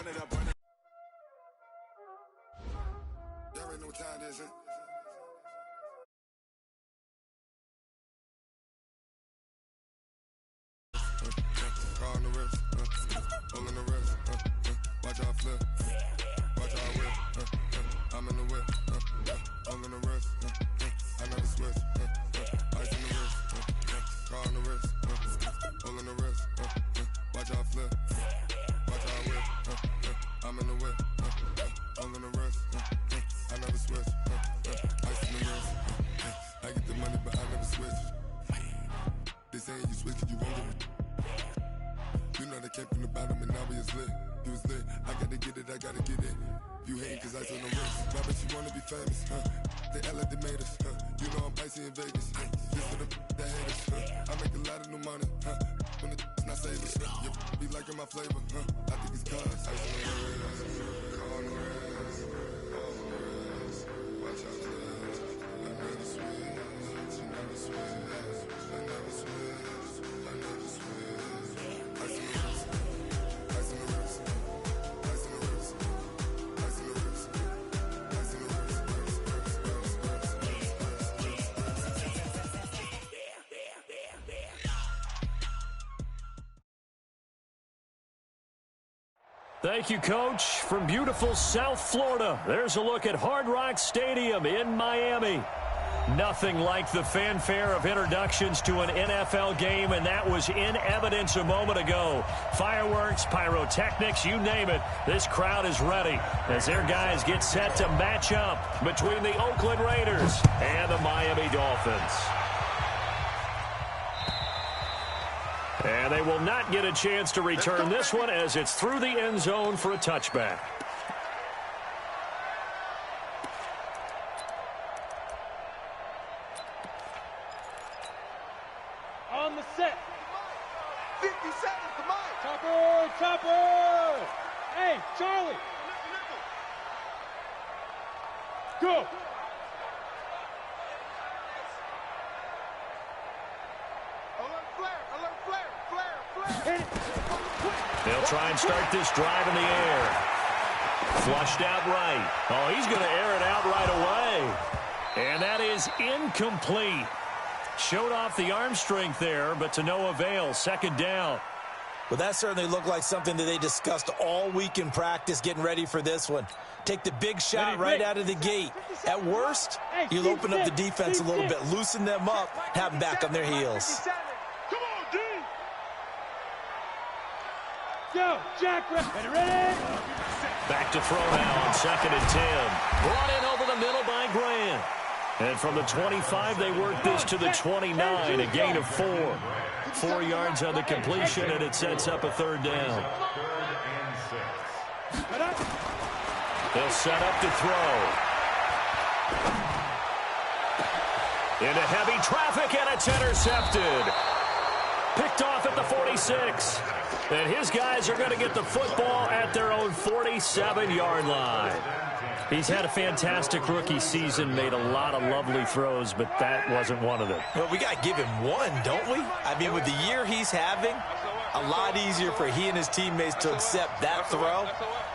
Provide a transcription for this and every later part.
Y'all already know what time it is, huh? Car on the wrist, all in the wrist, watch how I flip, watch how I whip, I'm in the whip, all in the wrist, I never switch, ice in the wrist, car on the wrist, all in the wrist, watch how I flip, watch how I whip, I'm in the whip, all in the wrist, I never switch, ice in the wrist, I get the money but I never switch, they saying you switch cause you won't get it. You know they came from the bottom and now we is lit. You was lit, I gotta get it, I gotta get it. You hating cause ice on the wrist. Why bet you wanna be famous, They act like they made us, You know I'm icy in Vegas, Just for the that hate us, I make a lot of new money, When the not savers, You be liking my flavor, I think it's cause ice on the wrist, car on the wrist, all on the wrist. Watch out for this, I never switch, I never switch, I never switch, I never switch. Thank you, Coach. From beautiful South Florida, there's a look at Hard Rock Stadium in Miami. Nothing like the fanfare of introductions to an NFL game, and that was in evidence a moment ago. Fireworks, pyrotechnics, you name it. This crowd is ready as their guys get set to match up between the Oakland Raiders and the Miami Dolphins. And they will not get a chance to return this one as it's through the end zone for a touchback. On the set. 50 seconds, come on. Chopper, chopper. Hey, Charlie. Go. They'll try and start this drive in the air. Flushed out right. Oh, he's going to air it out right away. And that is incomplete. Showed off the arm strength there, but to no avail. Second down. Well, that certainly looked like something that they discussed all week in practice getting ready for this one. Take the big shot right out of the gate. At worst, you'll open up the defense a little bit, loosen them up, have them back on their heels. Come on, D. Go, Jack, ready? Back to throw now on 2nd and 10. Brought in over the middle by Grant. And from the 25, they work this to the 29, a gain of 4. 4 yards on the completion, and it sets up a third down. They'll set up to throw. Into heavy traffic, and it's intercepted. Picked off at the 46. And his guys are going to get the football at their own 47-yard line. He's had a fantastic rookie season, made a lot of lovely throws, but that wasn't one of them. Well, we got to give him one, don't we? I mean, with the year he's having, a lot easier for he and his teammates to accept that throw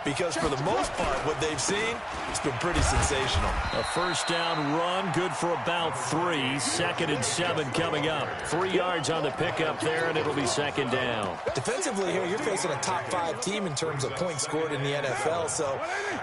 because for the most part, what they've seen, it's been pretty sensational. A first down run, good for about 3. 2nd and 7 coming up. 3 yards on the pickup there, and it'll be second down. Defensively here, you're facing a top 5 team in terms of points scored in the NFL, so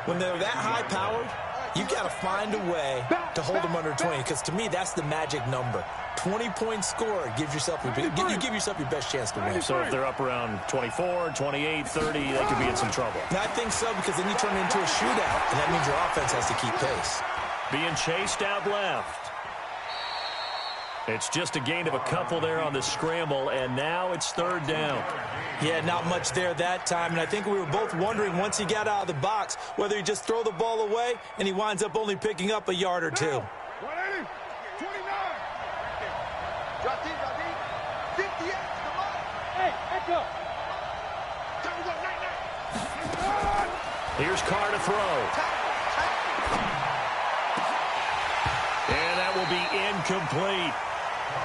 when they're that high-powered, you've got to find a way to hold them under 20, because to me, that's the magic number. 20 points scored, you give yourself your best chance to win. So if they're up around 24, 28, 30, they could be in some trouble. And I think so, because then you turn it into a shootout, and that means your offense has to keep pace. Being chased out left. It's just a gain of a couple there on the scramble, and now it's third down. Yeah, not much there that time, and I think we were both wondering once he got out of the box whether he just throw the ball away, and he winds up only picking up a yard or two. 180, 29. Drop deep, 58, come on. Hey, echo. Here's Carr to throw. And that will be incomplete.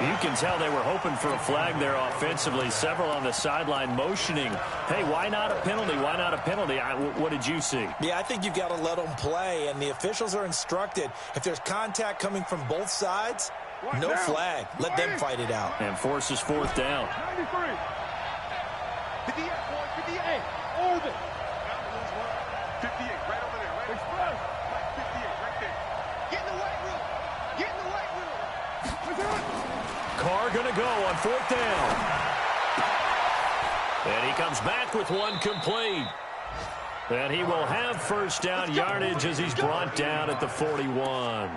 You can tell they were hoping for a flag there offensively. Several on the sideline motioning, hey, why not a penalty? Why not a penalty? What did you see? Yeah, I think you've got to let them play, and the officials are instructed. If there's contact coming from both sides, no flag. Let them fight it out. And forces fourth down. 93. 58, boy, 58. Orbit. 58, right over there. Right express. 58, right there. Get in the weight room. Get in the weight room. Carr going to go on fourth down. And he comes back with one complete. And he will have first down yardage as he's brought down at the 41.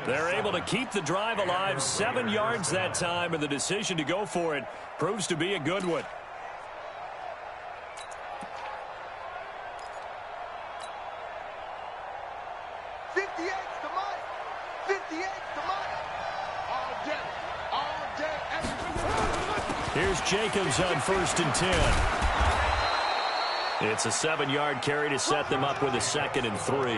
They're able to keep the drive alive, 7 yards that time, and the decision to go for it proves to be a good one. Here's Jacobs on 1st and 10. It's a 7-yard carry to set them up with a 2nd and 3.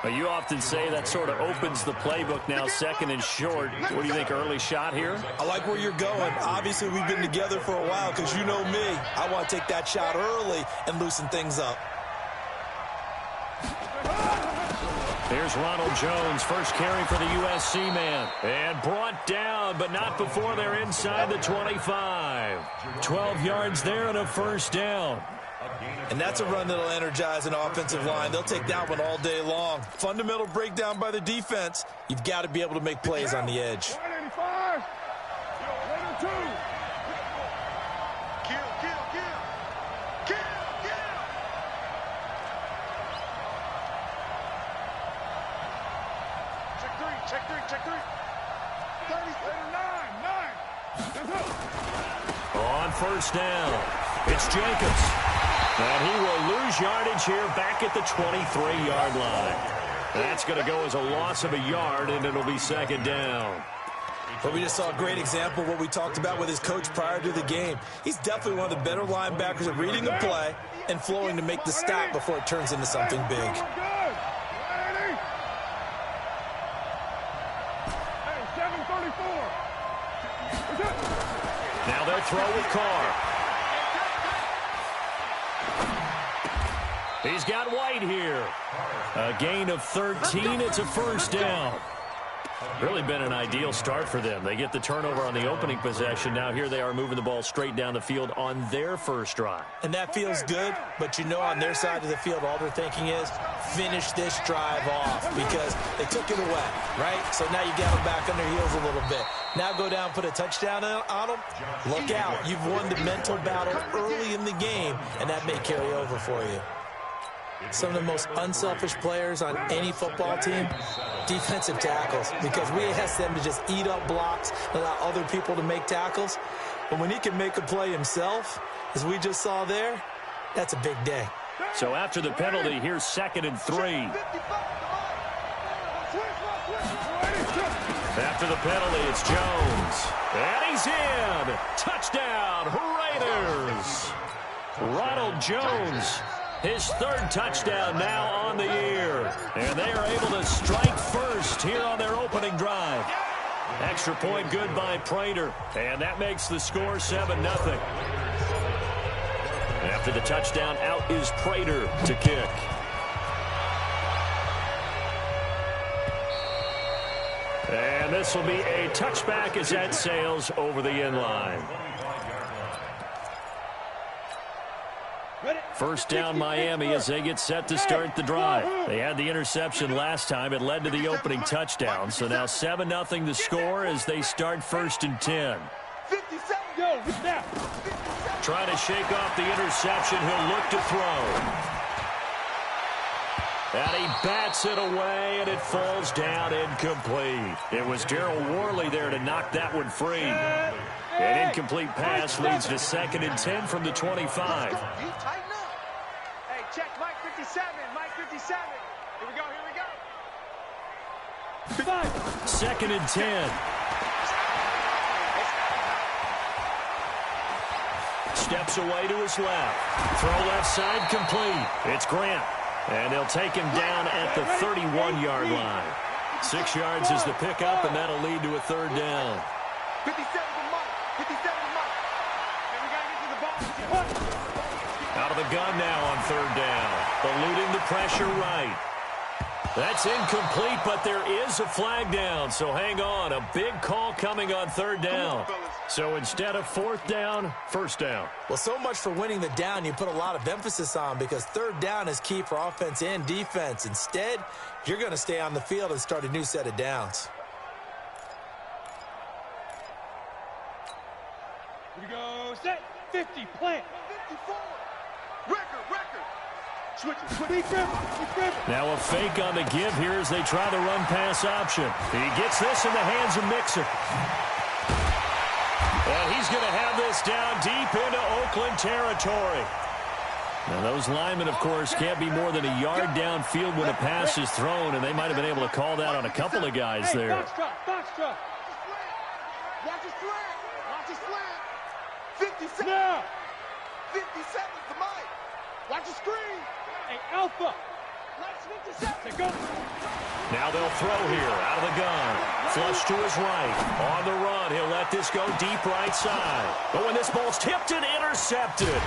But you often say that sort of opens the playbook now, 2nd and short. What do you think, early shot here? I like where you're going. Obviously, we've been together for a while because you know me. I want to take that shot early and loosen things up. Here's Ronald Jones, first carry for the USC man. And brought down, but not before they're inside the 25. 12 yards there and a first down. And that's a run that'll energize an offensive line. They'll take that one all day long. Fundamental breakdown by the defense. You've got to be able to make plays on the edge. 185. Kill. Check three. 30, 9. On first down, it's Jacobs. And he will lose yardage here back at the 23-yard line. That's going to go as a loss of a yard, and it'll be 2nd down. But we just saw a great example of what we talked about with his coach prior to the game. He's definitely one of the better linebackers at reading the play and flowing to make the stop before it turns into something big. Now they'll throw with Carr. He's got White here. A gain of 13. It's a first down. Really been an ideal start for them. They get the turnover on the opening possession. Now here they are moving the ball straight down the field on their first drive. And that feels good, but you know on their side of the field all they're thinking is finish this drive off because they took it away, right? So now you got them back on their heels a little bit. Now go down, put a touchdown on them. Look out. You've won the mental battle early in the game, and that may carry over for you. Some of the most unselfish players on any football team, defensive tackles, because we ask them to just eat up blocks, allow other people to make tackles. But when he can make a play himself, as we just saw there, that's a big day. So after the penalty, here's 2nd and 3. After the penalty, it's Jones. And he's in. Touchdown, Raiders. Ronald Jones, his 3rd touchdown now on the year. And they are able to strike first here on their opening drive. Extra point good by Prater. And that makes the score 7-0. After the touchdown, out is Prater to kick. And this will be a touchback as that sails over the end line. First down Miami as they get set to start the drive. They had the interception last time. It led to the opening touchdown. So now 7-0 the score as they start 1st and 10. Trying to shake off the interception. He'll look to throw. And he bats it away, and it falls down incomplete. It was Darryl Worley there to knock that one free. An incomplete pass leads to 2nd and 10 from the 25. Hey, check Mike 57. Mike 57. Here we go. 2nd and 10. Steps away to his left. Throw left side complete. It's Grant. And they'll take him down at the 31-yard line. 6 yards is the pickup, and that'll lead to a 3rd down. 57 to Mike. 57 to Mike. And we got to get to the ball. Out of the gun now on third down. Eluding the pressure right. That's incomplete, but there is a flag down, so hang on. A big call coming on third down. So instead of fourth down, first down. Well, so much for winning the down you put a lot of emphasis on, because third down is key for offense and defense. Instead, you're going to stay on the field and start a new set of downs. Here we go. Set. 50. Plant. 54. Record. Switch it. Now a fake on the give here as they try the run-pass option. He gets this in the hands of Mixon. And he's going to have this down deep into Oakland territory. Now those linemen, of course, can't be more than a yard downfield when a pass is thrown, and they might have been able to call that on a couple of guys there. Box drop. Watch his slant. 57. Now. 57 to Mike. Watch the screen. Hey, Alpha. Let's 57. Go. Now they'll throw here out of the gun. Flush to his right. On the run, he'll let this go deep right side. But when this ball's tipped and intercepted.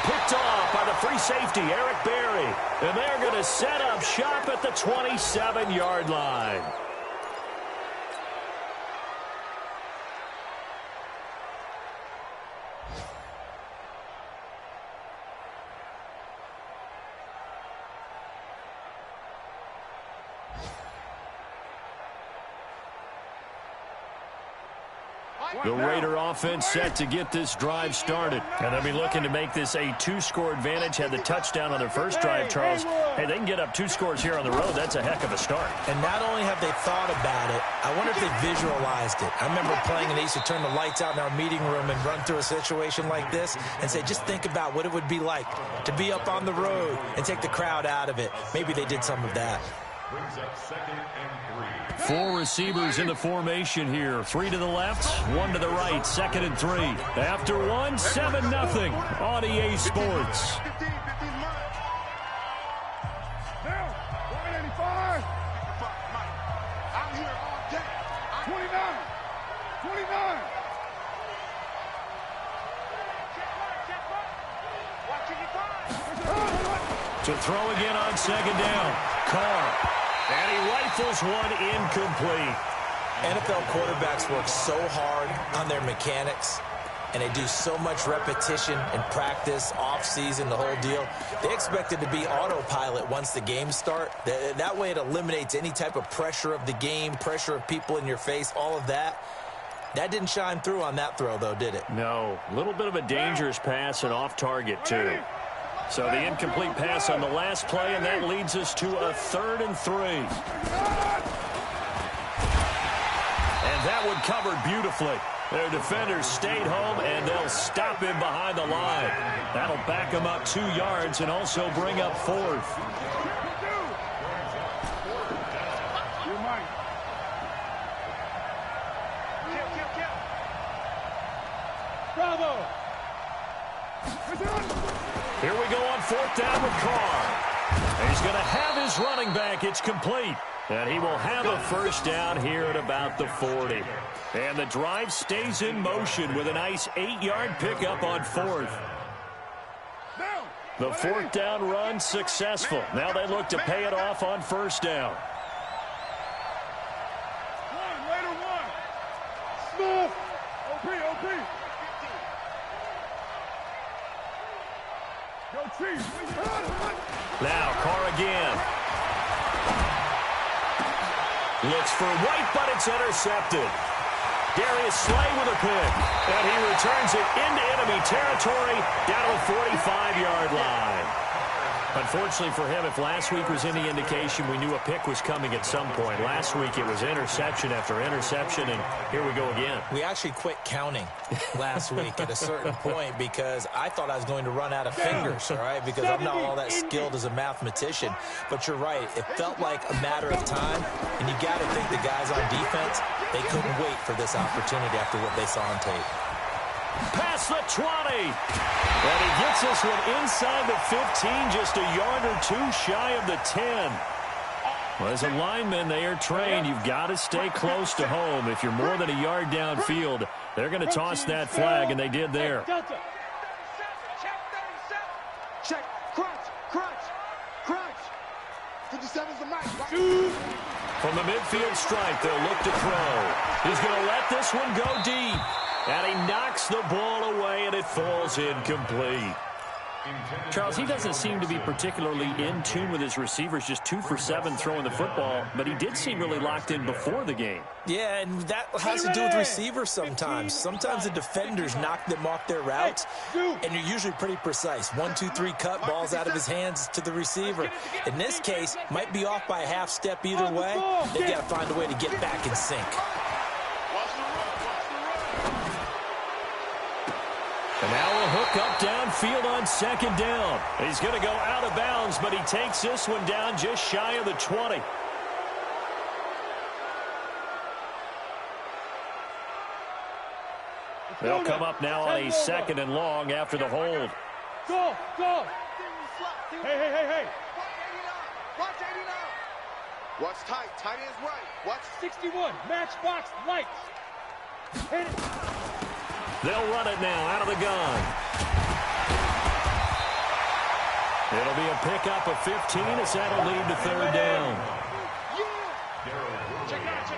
Picked off by the free safety, Eric Berry. And they're going to set up shop at the 27-yard line. The Raider offense set to get this drive started. And they'll be looking to make this a two-score advantage. Had the touchdown on their first drive, Charles. Hey, they can get up 2 scores here on the road. That's a heck of a start. And not only have they thought about it, I wonder if they visualized it. I remember playing and they used to turn the lights out in our meeting room and run through a situation like this and say, just think about what it would be like to be up on the road and take the crowd out of it. Maybe they did some of that. Brings up 2nd and 3. 4 receivers in the formation here. 3 to the left, 1 to the right. 2nd and 3. After 1, 7-0 on EA Sports. 15 Now, 185. I'm here all day. 29. To throw again on 2nd down. Carr. And he rifles one incomplete. NFL quarterbacks work so hard on their mechanics, and they do so much repetition and practice, off-season, the whole deal. They expect it to be autopilot once the games start. That way it eliminates any type of pressure of the game, pressure of people in your face, all of that. That didn't shine through on that throw, though, did it? No. A little bit of a dangerous pass and off target, too. So the incomplete pass on the last play, and that leads us to a 3rd and 3. And that one covered beautifully. Their defenders stayed home, and they'll stop him behind the line. That'll back him up 2 yards and also bring up 4th. Bravo. Here we go on 4th down with Carr. He's going to have his running back. It's complete. And he will have a first down here at about the 40. And the drive stays in motion with a nice 8-yard pickup on 4th. The 4th down run successful. Now they look to pay it off on 1st down. Smith. OP. Now Carr again. Looks for White, but it's intercepted. Darius Slay with a pick. And he returns it into enemy territory down to the 45-yard line. Unfortunately for him, if last week was any indication, we knew a pick was coming at some point. Last week it was interception after interception, and here we go again. We actually quit counting last week at a certain point because I thought I was going to run out of fingers, all right, because I'm not all that skilled as a mathematician. But you're right. It felt like a matter of time, and you got to think the guys on defense, they couldn't wait for this opportunity after what they saw on tape. Past the 20. And he gets this one inside the 15, just a yard or 2 shy of the 10. Well, as a lineman, they are trained. You've got to stay close to home. If you're more than a yard downfield, they're going to toss that flag, and they did there. Delta. Check. Crunch. 57's the mic. From the midfield stripe, they'll look to throw. He's going to let this one go deep. And he knocks the ball away, and it falls incomplete. Charles, he doesn't seem to be particularly in tune with his receivers, just 2 for 7 throwing the football, but he did seem really locked in before the game. Yeah, and that has to do with receivers sometimes. Sometimes the defenders knock them off their routes, and you're usually pretty precise. 1, 2, 3 cut, balls out of his hands to the receiver. In this case, might be off by a half step either way. They've got to find a way to get back in sync. And now a hook up downfield on second down. He's going to go out of bounds, but he takes this one down just shy of the 20. They'll come up now on a 2nd and long after the hold. Go. Hey. Watch 89. Watch tight. Tight ends right. Watch 61. Matchbox lights. Hit it. They'll run it now out of the gun. It'll be a pickup of 15 as that'll lead to 3rd down. Check out.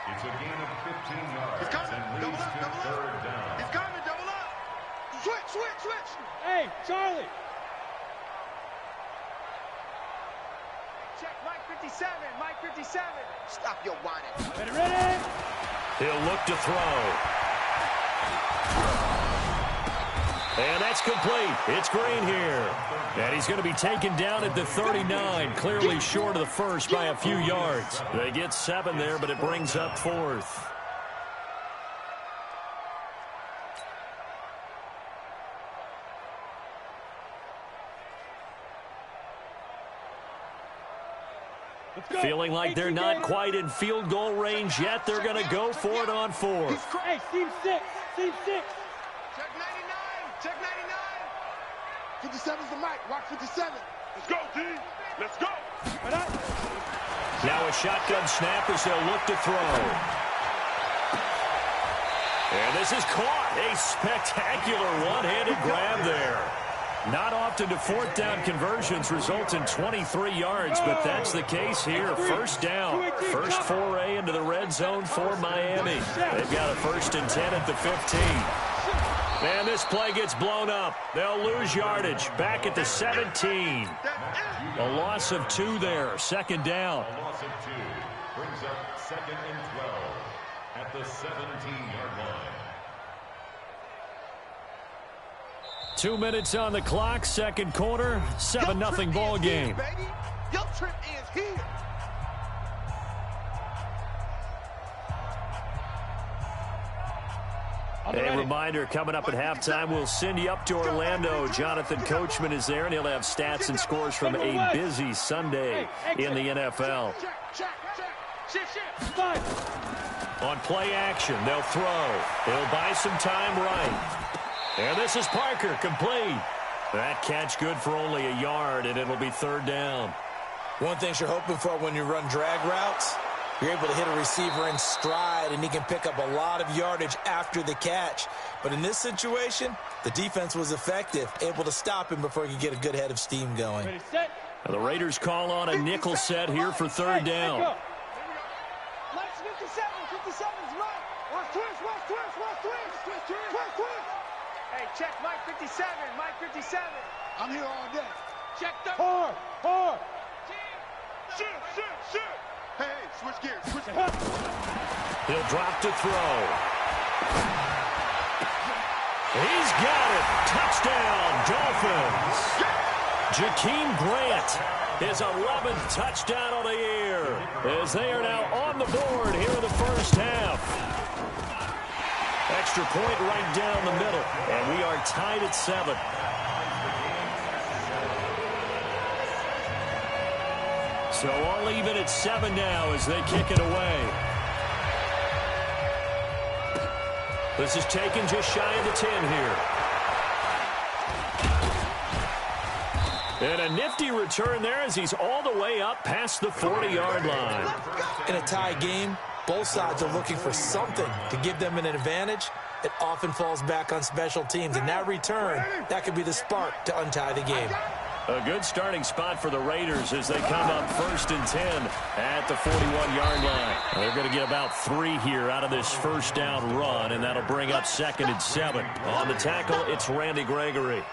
It's a gain of 15 yards. He's coming. And leads to 3rd down. He's coming. Double up. Switch. Hey, Charlie. Check Mike 57. Stop your whining. Ready? He'll look to throw. And that's complete. It's Green here. And he's going to be taken down at the 39, clearly short of the first by a few yards. They get 7 there, but it brings up 4th. Feeling like they're not quite in field goal range yet. They're going to go for it on 4th. Hey, team 6. Check 99. 57's the mic. Watch 57. Let's go, D. Let's go. Now a shotgun snap as they'll look to throw. And this is caught. A spectacular one-handed grab there. Not often do 4th down conversions result in 23 yards, but that's the case here. 1st down. First foray into the red zone for Miami. They've got a 1st and 10 at the 15. And this play gets blown up. They'll lose yardage. Back at the 17. A loss of 2 there. 2nd down. A loss of 2 brings up 2nd and 12 at the 17-yard line. 2 minutes on the clock. 2nd quarter. 7-0 ball game. Your trip is here. A reminder, coming up at halftime, we'll send you up to Orlando. Jonathan Coachman is there, and he'll have stats and scores from a busy Sunday in the NFL. On play action, they'll throw. He'll buy some time right. And this is Parker, complete. That catch good for only a yard, and it'll be 3rd down. One thing you're hoping for when you run drag routes, you're able to hit a receiver in stride, and he can pick up a lot of yardage after the catch. But in this situation, the defense was effective, able to stop him before he could get a good head of steam going. Now the Raiders call on a nickel set here for 3rd down. Mike's 57's right. Watch twist. Hey, check Mike 57. I'm here all day. Check the Hard. Shoot. Hey, switch gears. He'll drop to throw. He's got it. Touchdown, Dolphins. Jakeem Grant, his 11th touchdown on the year, as they are now on the board here in the 1st half. Extra point right down the middle, and we are tied at 7. So all even at 7 now as they kick it away. This is taken just shy of the 10 here. And a nifty return there as he's all the way up past the 40-yard line. In a tie game, both sides are looking for something to give them an advantage. It often falls back on special teams, and that return, that could be the spark to untie the game. A good starting spot for the Raiders as they come up 1st and 10 at the 41-yard line. They're going to get about 3 here out of this first down run, and that'll bring up 2nd and 7. On the tackle, it's Randy Gregory.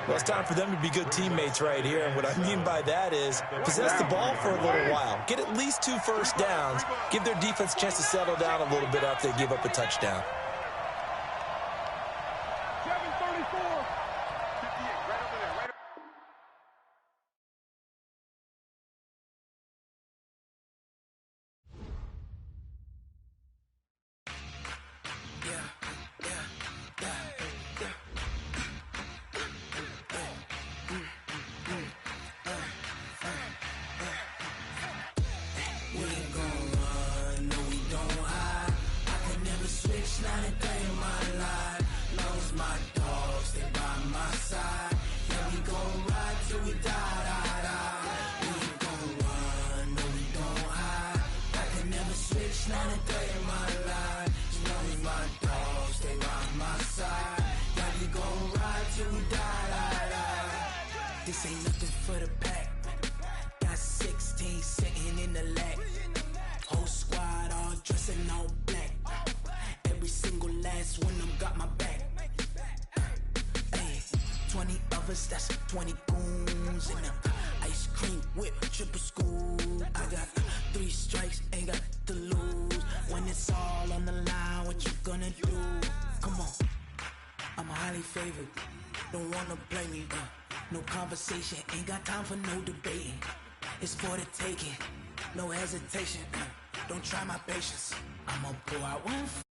Well, it's time for them to be good teammates right here, and what I mean by that is possess the ball for a little while. Get at least 2 first downs. Give their defense a chance to settle down a little bit after they give up a touchdown. This ain't nothing for the pack. Got 16 sitting in the lag. Whole squad all dressing all black. Every single last one of them got my back. Hey, 20 of us, that's 20 goons in them. Ice cream whip, triple scoop. I got 3 strikes, ain't got to lose. When it's all on the line, what you gonna do? Come on, I'm highly favored. Don't wanna play me, no conversation, ain't got time for no debating. It's for the taking, no hesitation. Don't try my patience. I'ma pull out one.